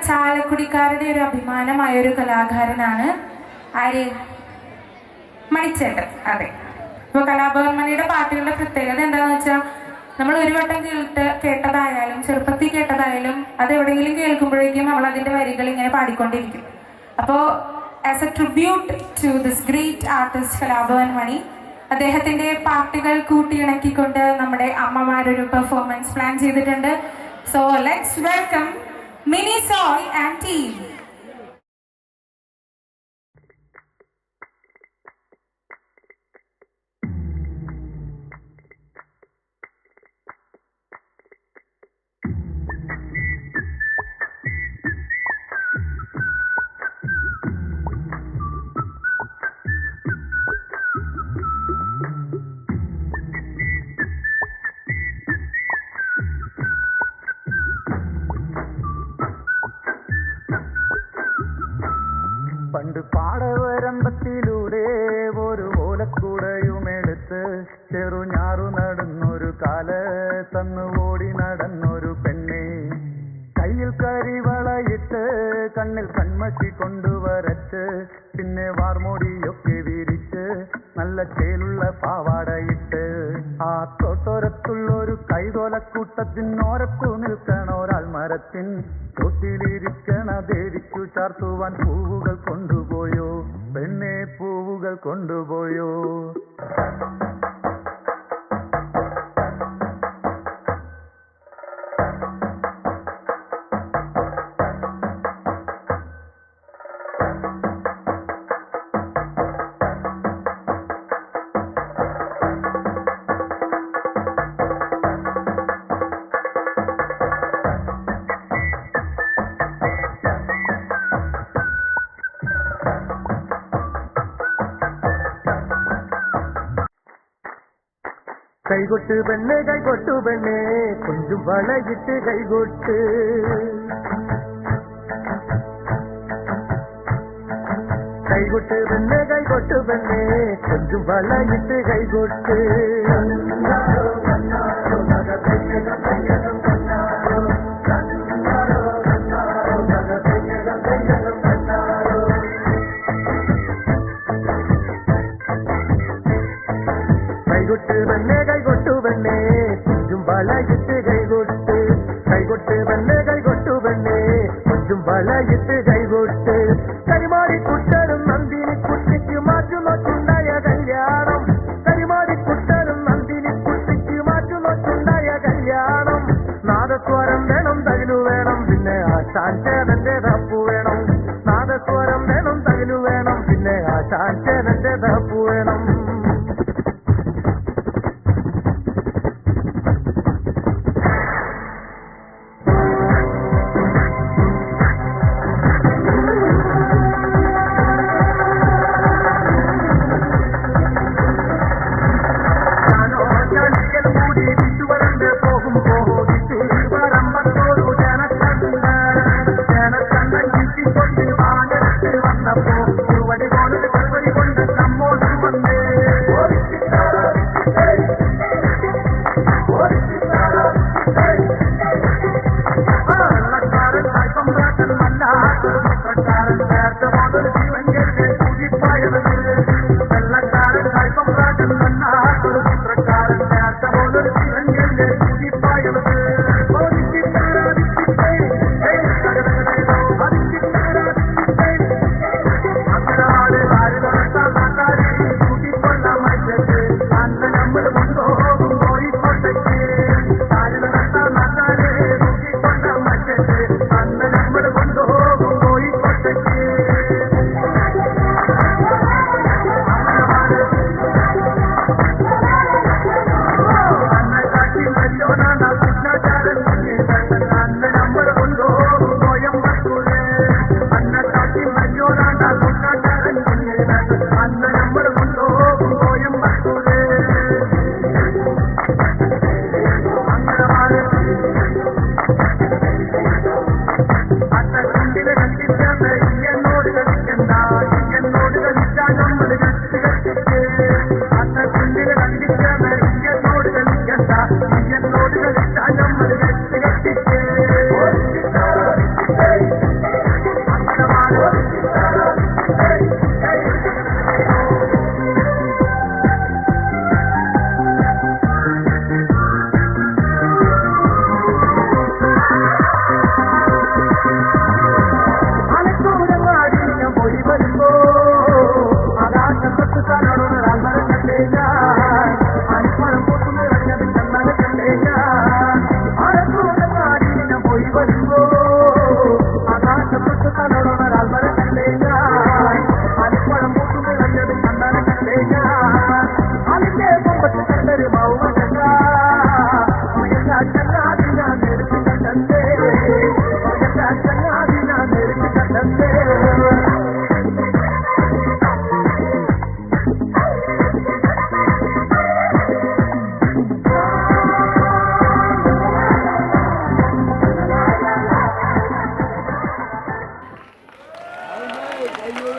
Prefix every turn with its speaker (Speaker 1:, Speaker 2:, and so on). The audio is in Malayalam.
Speaker 1: ചാലക്കുടിക്കാരുടെ ഒരു അഭിമാനമായ ഒരു കലാകാരനാണ് ആര്? മണിച്ചേട്ടൻ. അതെ. ഇപ്പോൾ കലാഭവൻ മണിയുടെ പാട്ടുകളുടെ പ്രത്യേകത എന്താണെന്ന് വെച്ചാൽ നമ്മൾ ഒരു വട്ടം കേട്ടതായാലും ചെറുപ്പത്തിൽ കേട്ടതായാലും അത് എവിടെയെങ്കിലും കേൾക്കുമ്പോഴേക്കും നമ്മൾ അതിൻ്റെ വരികൾ ഇങ്ങനെ പാടിക്കൊണ്ടിരിക്കും. അപ്പോൾ as a tribute to this great artist Kalabhavan Mani, അദ്ദേഹത്തിൻ്റെ പാട്ടുകൾ കൂട്ടിയിണക്കിക്കൊണ്ട് നമ്മുടെ അമ്മമാരൊരു പെർഫോമൻസ് പ്ലാൻ ചെയ്തിട്ടുണ്ട്. So let's welcome Mini Soy and team.
Speaker 2: പണ്ട് പാടവരമ്പത്തിലൂടെ ഒരു ഓലക്കൂടയുമെടുത്ത് ചെറുഞാറു നടന്നൊരു കാലത്തന്ന് ഓടി നടന്നൊരു പെണ്ണെ, കയ്യിൽ കരിവളയിട്ട് കണ്ണിൽ കൺമഷി കൊണ്ടുവരച്ച് പിന്നെ വാർമോടിയൊക്കെ വിരിച്ച് നല്ല ചേലുള്ള പാവാടയിട്ട് ആ തോട്ടോരത്തുള്ളൊരു കൈതോലക്കൂട്ടത്തിനോരത്തു നിൽക്കണ ഒരാൾ മരത്തിൻ തൊട്ടിലിരിക്കണ ദേവിക്കു ചാർത്തുവാൻ പൂവുകൾ കൊണ്ടുപോയോ പെണ്ണെ, പൂവുകൾ കൊണ്ടുപോയോ? കൈകൊട്ട് പെണ്ണെ, കൈകൊട്ടു പെണ്ണെ, കൊഞ്ചും വളയിട്ട് കൈകൊട്ട്. കൈകൊട്ട് പെണ്ണെ, കൈകൊട്ടു പെണ്ണെ, കൊഞ്ചും വളയിട്ട് കൈകൊട്ട്. കൈകൊട്ട് പെണ്ണെ, കൈകൊട്ടു പെണ്ണെ, കൊഞ്ചും വളയിട്ട് കൈകൊട്ട്. കൈകൊട്ട് പെണ്ണെ, കൈകൊട്ടു പെണ്ണെ, കൊഞ്ചും വളയിട്ട് കൈകൊട്ട്. കരിമാടിക്കുട്ടനും നന്ദിനി കുട്ടിക്ക് മാറ്റുനോച്ചുണ്ടായ കല്യാണം. കരിമാടിക്കുട്ടനും നന്ദിനി കുട്ടിക്ക് മാറ്റുനോച്ചുണ്ടായ കല്യാണം. നാദസ്വരം വേണം, തകിലു വേണം, പിന്നെ ആശാൻ ചേതന്റെ തപ്പു വേണം. നാദസ്വരം വേണം, തകിലു വേണം, പിന്നെ ആശാൻ ചേതന്റെ തപ്പു വേണം.
Speaker 3: അയ്യോ